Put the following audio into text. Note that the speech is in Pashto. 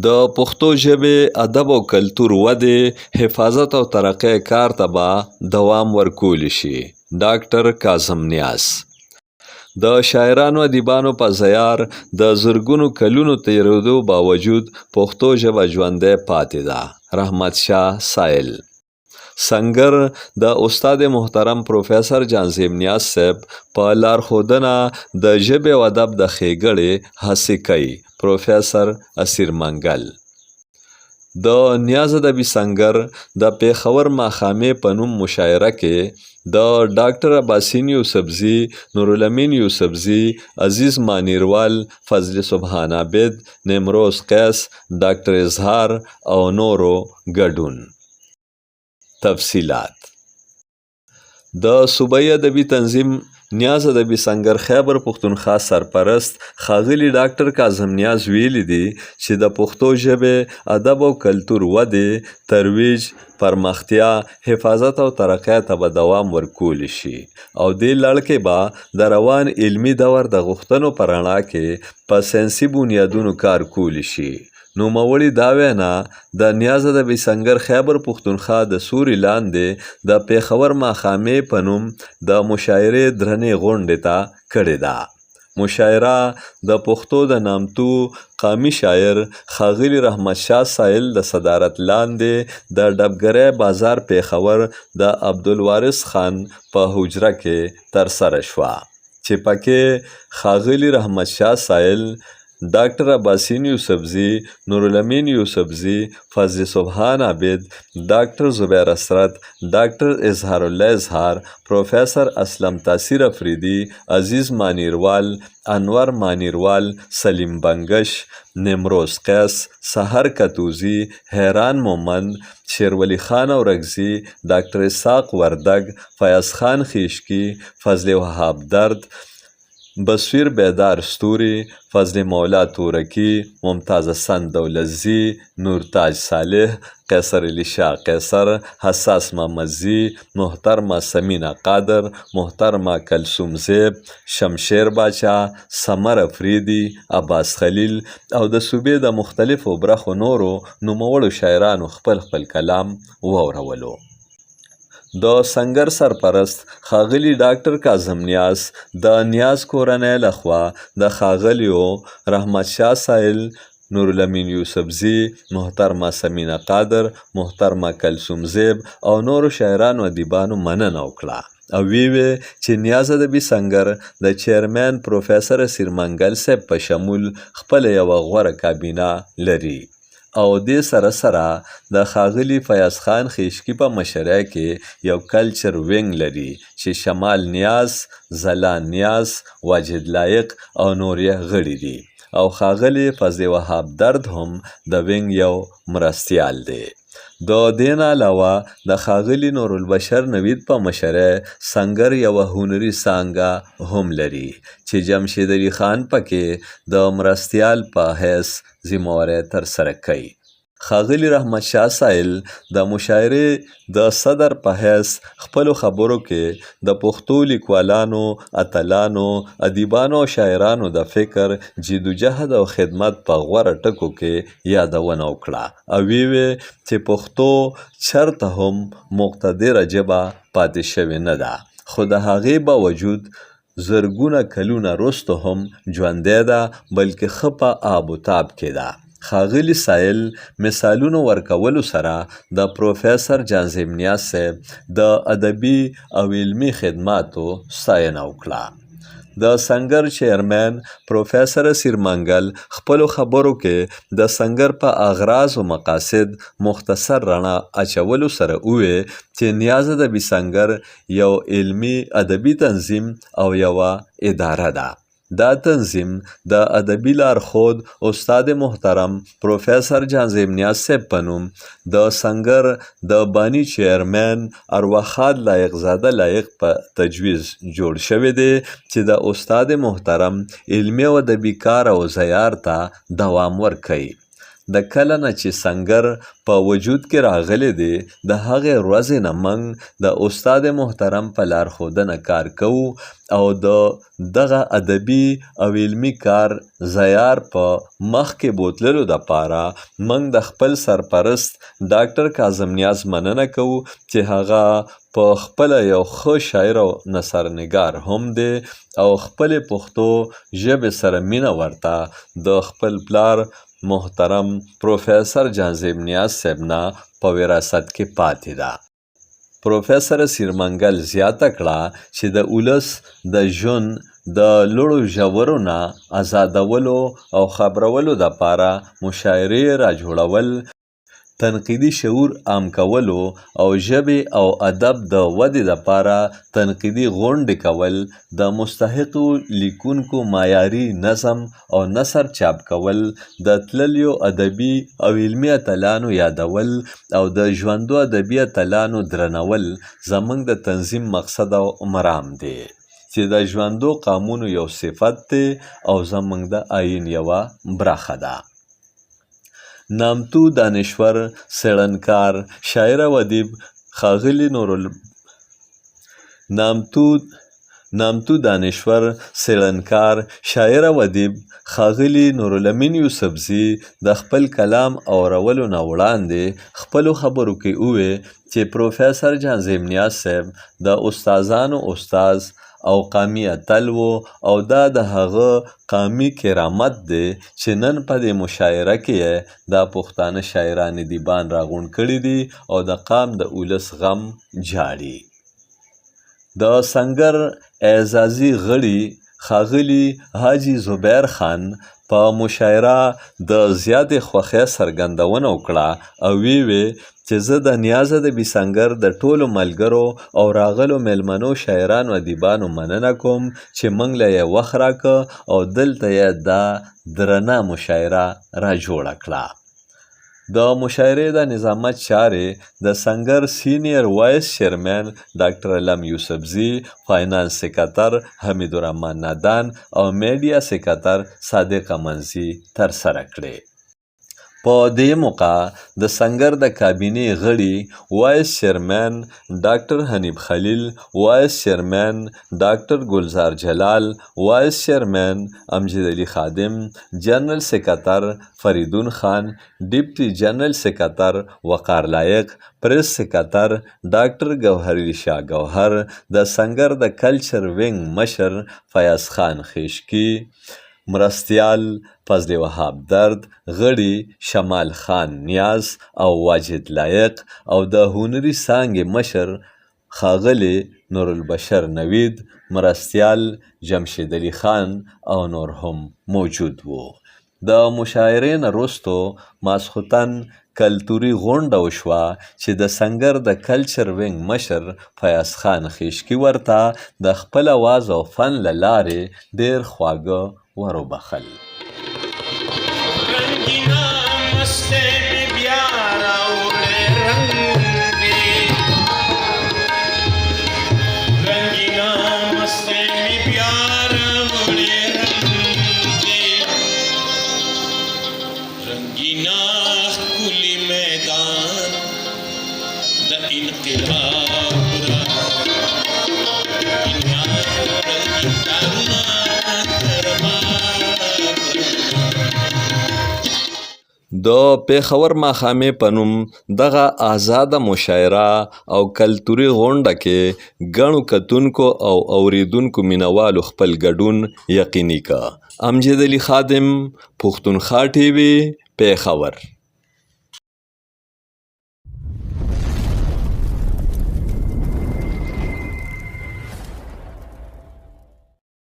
د پښتو ژبې ادب او کلتور ودې حفاظت او ترقۍ کار ته به دوام ورکولی شي. ډاکټر کاظم نیاز د شاعرانو ادیبانو په زیار د زرګونو کلونو تیرېدو باوجود پښتو ژبه ژوندۍ پاتې ده. رحمت شاه سایل سنگر د استاد محترم پروفیسر جانزیب نیاز صاحب په لارښودنه د ژبې او ادب د ښېګړې هڅې کوي. پروفیسر اسیر منګل د نیاز ادبي سنگر د پېښور ماښامې په نوم مشاعره کې د ډاکټر عباسین یوسفزي، نورالامین یوسفزي، عزیز مانیروال، فضل سبحان عابد، نیمروز قیس، ډاکټر اظهار او نورو ګډون. تفصیلات د صوبایي ادبي تنظیم نیاز ادبي سنگر خیبر پښتونخوا سرپرست ښاغلي ډاکټر کاظم نیاز ویلي دي چې د پښتو ژبې ادب او کلتور ودې، ترویج، پرمختیا، حفاظت او ترقۍ ته به دوام ورکولی شي او دې لړ کې به د روان علمي دور د غوښتنو په رڼا کې په ساینسي بنیادونو کار کولی شي. نوموړي دا وینا د نیاز ادبي سنگر خیبر پښتونخوا د سوري لاندې د پېښور ماښامې په نوم د مشاعرې درنې غونډې ته کړې ده. مشاعره د پښتو د نامتو قامي شاعر ښاغلي رحمت شاه سایل د صدارت لاندې د ډبګرۍ بازار پېښور د عبدالوارث خان په حجره کې ترسره شوه چې پکې ښاغلي رحمت شاه سایل، ډاکټر عباسین یوسفزي، نورالامین یوسفزي، فضل سبحان عابد، ډاکټر زبیر اسرت، ډاکټر اظهار الله اظهار، پروفیسر اسلم تاثیر افریدي، عزیز مانیروال، انور مانیروال، سلیم بنگش، نیمروز قیس، سحر کتوزی، حیران مومند، شیرولی خان اورکزي، ډاکټر اسحاق وردگ، فیاض خان خیشکی، فضل وهاب درد، بصیر بیدار ستوری، فضل مولا تورکی، ممتاز حسن دولتزی، نورتاج صالح، قیصر علی شاه قیصر، حساس محمدزی، محترمه سمینا قادر، محترمه کلثوم زیب، شمشیر باچا، سمر افریدي، عباس خلیل او د صوبې د مختلفو برخو نورو نوموړو شاعرانو خپل کلام واورولو. د سنگر سرپرست ښاغلي ډاکټر کاظم نیاز د نیاز کورنۍ لخوا د ښاغلیو رحمت شاه سایل، نورالامین یوسفزي، محترمه سمینا قادر، محترمه کلثوم زیب او نورو شاعرانو ادیبانو مننه وکړه او ویې چې نیاز ادبي سنگر د چیرمین پروفیسر اسیر منګل صاحب په شمول خپله یوه غوره کابینه لري او دې سره د ښاغلي فیاض خان خیشکی په مشرۍ کې یو کلچر وینګ لري چې شمال نیاز، ځلان نیاز، واجد لایق او نور یې غړي دي او ښاغلي فضل وهاب درد هم د وینګ یو مرستیال دی. د دې نه علاوه د ښاغلي نورالبشر نوید په مشرۍ سنگر یوه هنري څانګه هم لري چې جمشید علي خان پکې د مرستیال په حیث ذمهواري ترسره کوي. ښاغلي رحمت شاه سایل د مشاعرې د صدر په حیث خپلو خبرو کې د پښتو لیکوالانو، اتلانو، ادیبانو او شاعرانو د فکر، جدوجهد او خدمت په غوره ټکو کې یادونه وکړه او ویې چې پښتو چرته هم مقتدره ژبه پاتې شوې نه ده خو د هغې باوجود زرګونه کلونه وروسته هم ژوندۍ ده بلکې ښه په آب و تاب کې ده. ښاغلي سایل مثالونو ورکولو سره د پروفیسر جانزیب نیاز صاحب د ادبي او علمي خدماتو ستاینه وکړه. د سنگر چیرمین پروفیسر اسیر منګل خپلو خبرو کې د سنگر په اغراض او مقاصد مختصر رڼا اچولو سره وویل چې نیاز ادبي سنگر یو علمي ادبي تنظیم او یوه اداره ده. دا تنظیم د ادبي لارښود استاد محترم پروفیسر جانزیب نیاز صاحب په نوم د سنگر د بانی چیرمین ارواښاد لایق زاده لایق په تجویز جوړ شوی دی چې د استاد محترم علمي او ادبي کار او زیار ته دوام ورکوي. د کله نه چې سنګر په وجود کې راغلی دی د هغې ورځې نه موږ د استاد محترم په لارښودنه کار کوو او د دغه ادبي او علمي کار ضیار په مخکې بوتللو دپاره موږ د خپل سرپرست ډاکټر کاظم نیاز مننه کوو چې هغه په خپله یو ښه شاعر او نثرنګار هم دی او خپلې پښتو ژبې سره مینه ورته د خپل پلار محترم پروفیسر جانظیم نیاز صاحب نه په وراثت کې پاتې ده. پروفیسر سیرمنګل زیاته کړه چې د ولس د ژوند د لوړو ژورو نه ازادولو او خبرولو دپاره مشاعرې راجوړول، تنقیدي شعور عام کولو او ژبې او ادب د ودې دپاره تنقیدي غونډې کول، د مستحقو لیکونکو معیاري نظم او نثر چاپ کول، د تللیو ادبي او علمي اتلانو یادول او د ژوندو ادبي اتلانو درنول زموږ د تنظیم مقصد او مرام دی چې د ژوندو قامونو یو صفت دی او زموږ د آیین یوه برخه ده. نامتو دانشور څېړنکار شاعر او ادیب ښاغلي نامتو دانشور څېړنکار شاعر او ادیب ښاغلي نورالامین یوسفزي د خپل کلام اورولو نه وړاندې خپلو خبرو کې وویل چې پروفیسر جانظیم نیاز صاحب د استادانو استاد او قامي اتل و او دا د هغه قامي کرامت دی چې نن په دې مشاعره کې دا پښتانه شاعران ادیبان راغونډ کړي دي او د قام د ولس غم جاړي. د سنګر اعزازي غړي ښاغلي حاجي زبیر خان په مشاعره د زیاتې خوښۍ څرګندونه وکړه او ویې چې زه د نیاز ادبي سنګر د ټولو ملګرو او راغلو میلمنو شاعرانو ادیبانو مننه کوم چې موږ له یې وخت راکه او دلته یې دا درنه مشاعره راجوړه کړه. د مشاعرې د نظامت چارې د سنګر سینیر وایس چیرمن ډاکټر علم یوسفزي، فاینانس سکرتر حمید الرحمن نادان او میډیا سکرتر صادق منزي ترسره کړې. په دې موقع د سنګر د کابینې غړي وایس چیرمن ډاکټر حنیف خلیل، وایس چیرمن ډاکټر ګلزار جلال، وایس چیرمن امجد علي خادم، جنرل سکرتر فریدون خان، ډیپټي جنرل سکرتر وقار لایق، پریس سکرتر ډاکټر ګوهر شاه ګوهر، د سنګر د کلچر وینګ مشر فیاض خان خیشکی، مرستیال فضل وهاب درد، غړي شمال خان نیاز او واجد لایق او د هنري څانګې مشر ښاغلی نورالبشر نوید، مرستیال جمشید علي خان او نور هم موجود وو. د مشاعرې نه وروستو ماسخوتن کلتوري غونډه وشوه چې د سنګر د کلچر وینګ مشر فیاض خان خیشکی ورته د خپل اواز او فن له لارې ډېر خواږه وروبخل. د پیښور ماښامې په نوم دغه آزاده مشاعره او کلتوري غونډه کې ګڼو کتونکو او اوریدونکو مینوالو خپل ګډون یقیني که. امجد علي خادم، پښتونخوا ټي وي، پیښور.